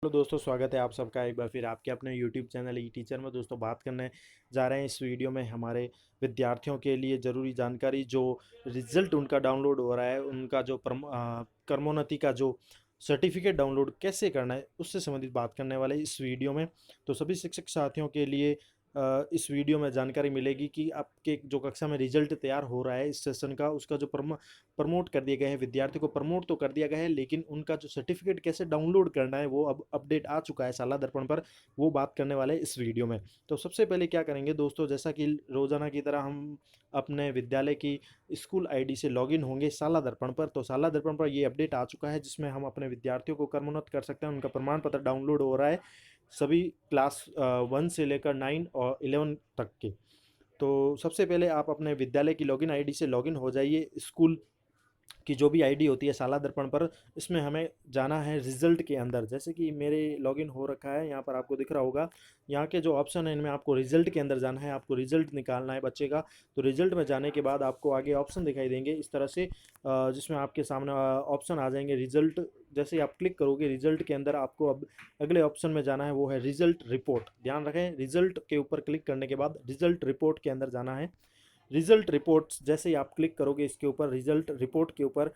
Hello दोस्तों, स्वागत है आप सबका एक बार फिर आपके अपने यूट्यूब चैनल ई टीचर में। दोस्तों, बात करने जा रहे हैं इस वीडियो में हमारे विद्यार्थियों के लिए ज़रूरी जानकारी। जो रिज़ल्ट उनका डाउनलोड हो रहा है, उनका जो कर्मोन्नति का जो सर्टिफिकेट डाउनलोड कैसे करना है, उससे संबंधित बात करने वाले इस वीडियो में। तो सभी शिक्षक साथियों के लिए इस वीडियो में जानकारी मिलेगी कि आपके जो कक्षा में रिजल्ट तैयार हो रहा है इस सेशन का, उसका जो प्रमोट कर दिया गया है, विद्यार्थी को प्रमोट तो कर दिया गया है, लेकिन उनका जो सर्टिफिकेट कैसे डाउनलोड करना है वो अब अपडेट आ चुका है शाला दर्पण पर। वो बात करने वाले हैं इस वीडियो में। तो सबसे पहले क्या करेंगे दोस्तों, जैसा कि रोजाना की तरह हम अपने विद्यालय की स्कूल आईडी से लॉगिन होंगे शाला दर्पण पर। तो शाला दर्पण पर ये अपडेट आ चुका है जिसमें हम अपने विद्यार्थियों को कर्मोन्नत कर सकते हैं। उनका प्रमाण पत्र डाउनलोड हो रहा है, सभी क्लास 1 से लेकर 9 और 11 तक के। तो सबसे पहले आप अपने विद्यालय की लॉगिन आईडी से लॉगिन हो जाइए। स्कूल की जो भी आईडी होती है शाला दर्पण पर, इसमें हमें जाना है रिजल्ट के अंदर। जैसे कि मेरे लॉगिन हो रखा है, यहाँ पर आपको दिख रहा होगा। यहाँ के जो ऑप्शन है इनमें आपको रिजल्ट के अंदर जाना है, आपको रिजल्ट निकालना है बच्चे का। तो रिजल्ट में जाने के बाद आपको आगे ऑप्शन दिखाई देंगे इस तरह से, जिसमें आपके सामने ऑप्शन आ जाएंगे रिजल्ट। जैसे ही आप क्लिक करोगे रिजल्ट के अंदर, आपको अब अगले ऑप्शन में जाना है, वो है रिजल्ट रिपोर्ट। ध्यान रखें, रिजल्ट के ऊपर क्लिक करने के बाद रिजल्ट रिपोर्ट के अंदर जाना है। रिजल्ट रिपोर्ट्स जैसे ही आप क्लिक करोगे इसके ऊपर, रिजल्ट रिपोर्ट के ऊपर,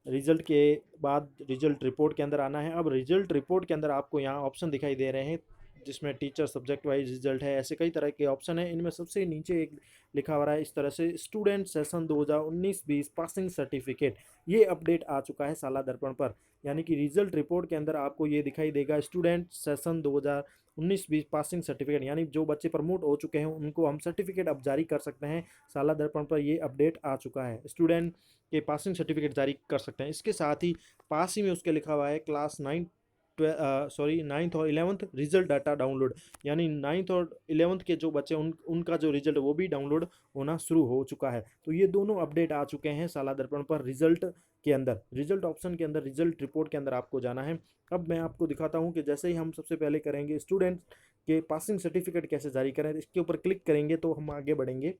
रिजल्ट के बाद रिजल्ट रिपोर्ट के अंदर आना है। अब रिजल्ट रिपोर्ट के अंदर आपको यहाँ ऑप्शन दिखाई दे रहे हैं जिसमें टीचर सब्जेक्ट वाइज रिजल्ट है, ऐसे कई तरह के ऑप्शन है। इनमें सबसे नीचे एक लिखा हुआ है इस तरह से, स्टूडेंट सेशन 2019-20 पासिंग सर्टिफिकेट। ये अपडेट आ चुका है शाला दर्पण पर। यानी कि रिजल्ट रिपोर्ट के अंदर आपको ये दिखाई देगा, स्टूडेंट सेशन 2019-20 पासिंग सर्टिफिकेट। यानी जो बच्चे प्रमोट हो चुके हैं उनको हम सर्टिफिकेट अब जारी कर सकते हैं। शाला दर्पण पर ये अपडेट आ चुका है, स्टूडेंट के पासिंग सर्टिफिकेट जारी कर सकते हैं। इसके साथ ही पास ही में उसके लिखा हुआ है क्लास 9th और 11th रिजल्ट डाटा डाउनलोड। यानी 9th और 11th के जो बच्चे उनका जो रिजल्ट वो भी डाउनलोड होना शुरू हो चुका है। तो ये दोनों अपडेट आ चुके हैं शाला दर्पण पर। रिजल्ट के अंदर, रिजल्ट ऑप्शन के अंदर, रिजल्ट रिपोर्ट के अंदर आपको जाना है। अब मैं आपको दिखाता हूँ कि जैसे ही हम सबसे पहले करेंगे स्टूडेंट के पासिंग सर्टिफिकेट कैसे जारी करें, इसके ऊपर क्लिक करेंगे तो हम आगे बढ़ेंगे।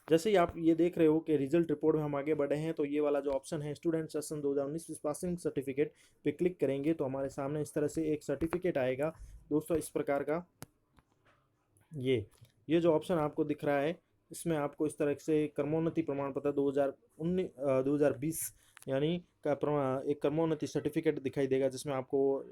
जैसे ही आप ये देख रहे हो कि रिजल्ट रिपोर्ट में हम आगे बढ़े हैं, तो ये वाला जो ऑप्शन है स्टूडेंट सेशन 2019 पासिंग सर्टिफिकेट पे क्लिक करेंगे तो हमारे सामने इस तरह से एक सर्टिफिकेट आएगा दोस्तों, इस प्रकार का। ये जो ऑप्शन आपको दिख रहा है, इसमें आपको इस तरह से कर्मोन्नति प्रमाण पत्र 2020 यानी एक कर्मोन्नति सर्टिफिकेट दिखाई देगा, जिसमें आपको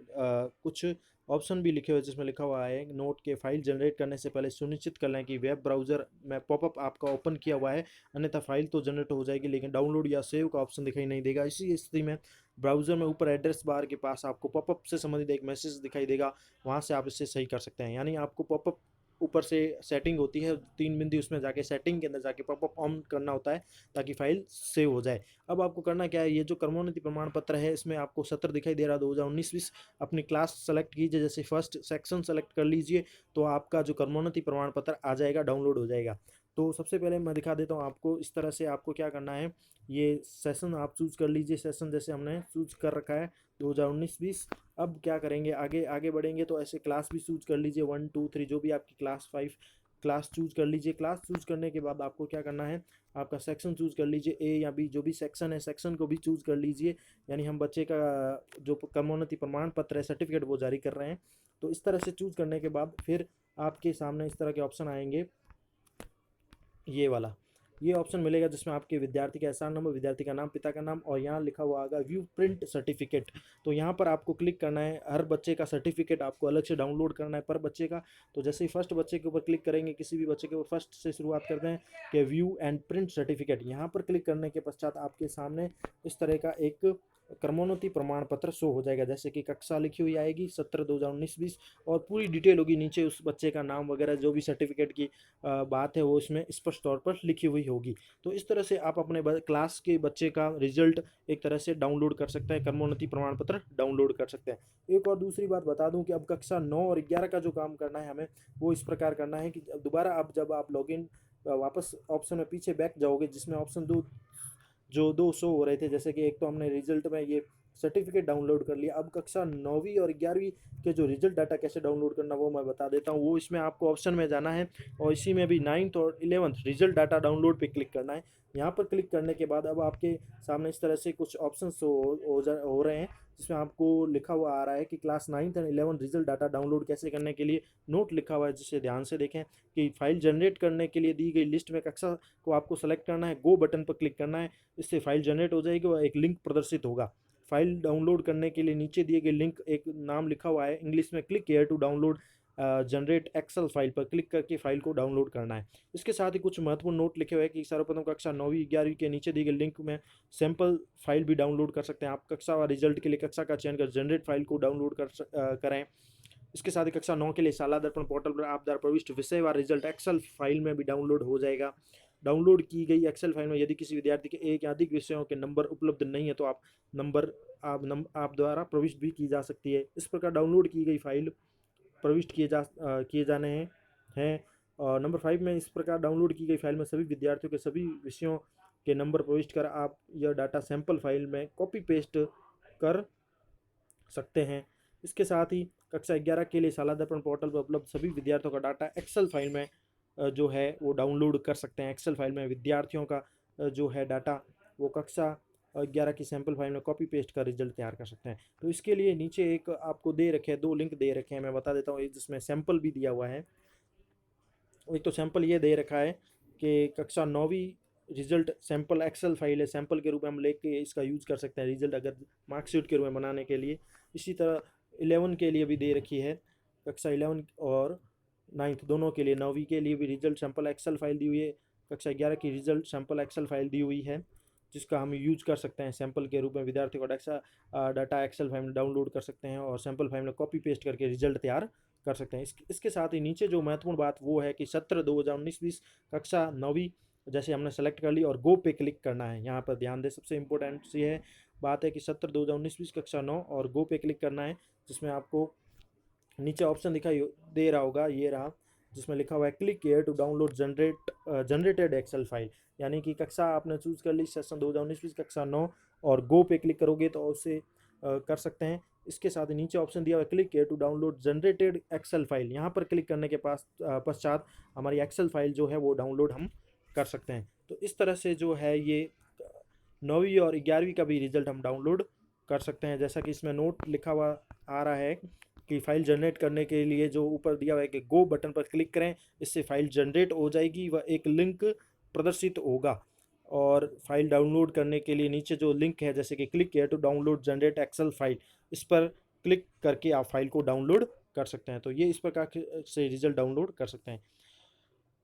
कुछ ऑप्शन भी लिखे हुए, जिसमें लिखा हुआ है नोट के फाइल जनरेट करने से पहले सुनिश्चित कर लें कि वेब ब्राउज़र में पॉपअप आपका ओपन किया हुआ है, अन्यथा फाइल तो जनरेट हो जाएगी लेकिन डाउनलोड या सेव का ऑप्शन दिखाई नहीं देगा। इसी स्थिति में ब्राउज़र में ऊपर एड्रेस बार के पास आपको पॉपअप से संबंधित एक मैसेज दिखाई देगा, वहाँ से आप इसे सही कर सकते हैं। यानी आपको पॉपअप ऊपर से सेटिंग होती है, 3 बिंदु, उसमें जाके सेटिंग के अंदर जाके पॉपअप ऑन करना होता है ताकि फाइल सेव हो जाए। अब आपको करना क्या है, ये जो कर्मोन्नति प्रमाण पत्र है इसमें आपको सत्र दिखाई दे रहा है 2019-20। अपनी क्लास सेलेक्ट कीजिए, जैसे फर्स्ट सेक्शन सेलेक्ट कर लीजिए तो आपका जो कर्मोन्नति प्रमाण पत्र आ जाएगा, डाउनलोड हो जाएगा। तो सबसे पहले मैं दिखा देता हूँ आपको, इस तरह से आपको क्या करना है, ये सेशन आप चूज कर लीजिए। सेशन जैसे हमने चूज कर रखा है 2019-20। अब क्या करेंगे, आगे आगे बढ़ेंगे तो ऐसे क्लास भी चूज कर लीजिए, 1 2 3 जो भी आपकी क्लास 5 क्लास चूज कर लीजिए। क्लास चूज करने के बाद आपको क्या करना है, आपका सेक्शन चूज कर लीजिए, ए या बी जो भी सेक्शन है, सेक्शन को भी चूज कर लीजिए। यानी हम बच्चे का जो कर्मोन्नति प्रमाण पत्र है, सर्टिफिकेट, वो जारी कर रहे हैं। तो इस तरह से चूज करने के बाद फिर आपके सामने इस तरह के ऑप्शन आएंगे, ये वाला, ये ऑप्शन मिलेगा जिसमें आपके विद्यार्थी का एसआर नंबर, विद्यार्थी का नाम, पिता का नाम, और यहाँ लिखा हुआ आएगा व्यू प्रिंट सर्टिफिकेट। तो यहाँ पर आपको क्लिक करना है, हर बच्चे का सर्टिफिकेट आपको अलग से डाउनलोड करना है पर बच्चे का। तो जैसे ही फर्स्ट बच्चे के ऊपर क्लिक करेंगे, किसी भी बच्चे के ऊपर फर्स्ट से शुरुआत करते हैं कि व्यू एंड प्रिंट सर्टिफिकेट, यहाँ पर क्लिक करने के पश्चात आपके सामने इस तरह का एक कर्मोन्नति प्रमाण पत्र शो हो जाएगा। जैसे कि कक्षा लिखी हुई आएगी, सत्र 2019-20, और पूरी डिटेल होगी नीचे, उस बच्चे का नाम वगैरह जो भी सर्टिफिकेट की बात है वो इसमें स्पष्ट तौर पर लिखी हुई होगी। तो इस तरह से आप अपने क्लास के बच्चे का रिजल्ट एक तरह से डाउनलोड कर सकते हैं, कर्मोन्नति प्रमाण पत्र डाउनलोड कर सकते हैं। एक और दूसरी बात बता दूं कि अब कक्षा 9 और 11 का जो काम करना है हमें, वो इस प्रकार करना है कि दोबारा आप जब आप लॉगिन वापस ऑप्शन में पीछे बैक जाओगे, जिसमें ऑप्शन दो जो दो शो हो रहे थे, जैसे कि एक तो हमने रिजल्ट में ये सर्टिफिकेट डाउनलोड कर लिया। अब कक्षा 9वीं और 11वीं के जो रिजल्ट डाटा कैसे डाउनलोड करना वो मैं बता देता हूँ। वो इसमें आपको ऑप्शन में जाना है और इसी में भी 9th और 11th रिजल्ट डाटा डाउनलोड पे क्लिक करना है। यहाँ पर क्लिक करने के बाद अब आपके सामने इस तरह से कुछ ऑप्शन हो रहे हैं, जिसमें आपको लिखा हुआ आ रहा है कि class 9th and 11th result data download कैसे करने के लिए नोट लिखा हुआ है, जिसे ध्यान से देखें कि फाइल जनरेट करने के लिए दी गई लिस्ट में कक्षा को आपको सेलेक्ट करना है, गो बटन पर क्लिक करना है, इससे फाइल जनरेट हो जाएगी और एक लिंक प्रदर्शित होगा। फाइल डाउनलोड करने के लिए नीचे दिए गए लिंक एक नाम लिखा हुआ है इंग्लिश में, click here to download generate Excel file पर क्लिक करके फाइल को डाउनलोड करना है। इसके साथ ही कुछ महत्वपूर्ण नोट लिखे हुए हैं कि सर्वप्रथम कक्षा 9वीं 11वीं के नीचे दी गई लिंक में सैंपल फाइल भी डाउनलोड कर सकते हैं आप। कक्षा व रिजल्ट के लिए कक्षा का चयन कर जनरेट फाइल को डाउनलोड करें। इसके साथ ही कक्षा 9 के लिए शाला दर्पण पोर्टल पर आप द्वारा प्रविष्ट विषय व रिजल्ट एक्सेल फाइल में भी डाउनलोड हो जाएगा। डाउनलोड की गई एक्सेल फाइल में यदि किसी विद्यार्थी के एक या अधिक विषयों के नंबर उपलब्ध नहीं है तो आप द्वारा प्रविष्ट भी की जा सकती है। इस प्रकार डाउनलोड की गई फाइल प्रविष्ट किए जाने हैं। और नंबर 5 में इस प्रकार डाउनलोड की गई फाइल में सभी विद्यार्थियों के सभी विषयों के नंबर प्रविष्ट कर आप यह डाटा सैंपल फाइल में कॉपी पेस्ट कर सकते हैं। इसके साथ ही कक्षा 11 के लिए शाला दर्पण पोर्टल पर उपलब्ध सभी विद्यार्थियों का डाटा एक्सेल फाइल में जो है वो डाउनलोड कर सकते हैं। एक्सेल फाइल में विद्यार्थियों का जो है डाटा वो कक्षा 11 की सैंपल फाइल में कॉपी पेस्ट कर रिजल्ट तैयार कर सकते हैं। तो इसके लिए नीचे एक आपको दे रखे हैं, 2 लिंक दे रखे हैं, मैं बता देता हूँ। एक जिसमें सैंपल भी दिया हुआ है, एक तो सैंपल ये दे रखा है कि कक्षा 9वीं रिजल्ट सैंपल एक्सेल फाइल है, सैंपल के रूप में हम लेके इसका यूज़ कर सकते हैं रिजल्ट अगर मार्कशीट के रूप में बनाने के लिए। इसी तरह 11 के लिए भी दे रखी है, कक्षा 11 और 9th दोनों के लिए, 9वीं के लिए भी रिजल्ट सैंपल एक्सेल फाइल दी हुई है, कक्षा 11 की रिजल्ट सैंपल एक्सेल फाइल दी हुई है, जिसका हम यूज कर सकते हैं सैंपल के रूप में। विद्यार्थी को डाटा एक्सेल फाइल में डाउनलोड कर सकते हैं और सैंपल फाइल में कॉपी पेस्ट करके रिजल्ट तैयार कर सकते हैं। इसके साथ ही नीचे जो महत्वपूर्ण बात वो है कि सत्र 2019-20 कक्षा 9वीं जैसे हमने सेलेक्ट कर ली और गो पे क्लिक करना है। यहाँ पर ध्यान दें, सबसे इंपॉर्टेंट सी है बात है कि सत्र 2019-20 कक्षा 9 और गो पे क्लिक करना है, जिसमें आपको नीचे ऑप्शन दिखाई दे रहा होगा, ये रहा, जिसमें लिखा हुआ है click here to download generated Excel file. यानी कि कक्षा आपने चूज़ कर ली सेशन 2019-20 कक्षा 9 और गो पे क्लिक करोगे तो उसे कर सकते हैं। इसके साथ ही नीचे ऑप्शन दिया हुआ है click here to download generated Excel file. यहाँ पर क्लिक करने के पश्चात हमारी एक्सेल फाइल जो है वो डाउनलोड हम कर सकते हैं। तो इस तरह से जो है ये 9वीं और 11वीं का भी रिजल्ट हम डाउनलोड कर सकते हैं। जैसा कि इसमें नोट लिखा हुआ आ रहा है कि फाइल जनरेट करने के लिए जो ऊपर दिया हुआ है कि गो बटन पर क्लिक करें, इससे फाइल जनरेट हो जाएगी व एक लिंक प्रदर्शित होगा। और फाइल डाउनलोड करने के लिए नीचे जो लिंक है, जैसे कि क्लिक किया to download generate Excel file, इस पर क्लिक करके आप फाइल को डाउनलोड कर सकते हैं। तो ये इस प्रकार से रिजल्ट डाउनलोड कर सकते हैं।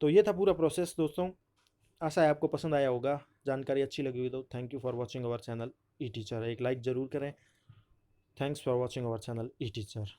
तो ये था पूरा प्रोसेस दोस्तों, आशा है आपको पसंद आया होगा। जानकारी अच्छी लगी हुई तो thank you for watching our channel E teacher. एक लाइक ज़रूर करें। Thanks for watching our channel E teacher.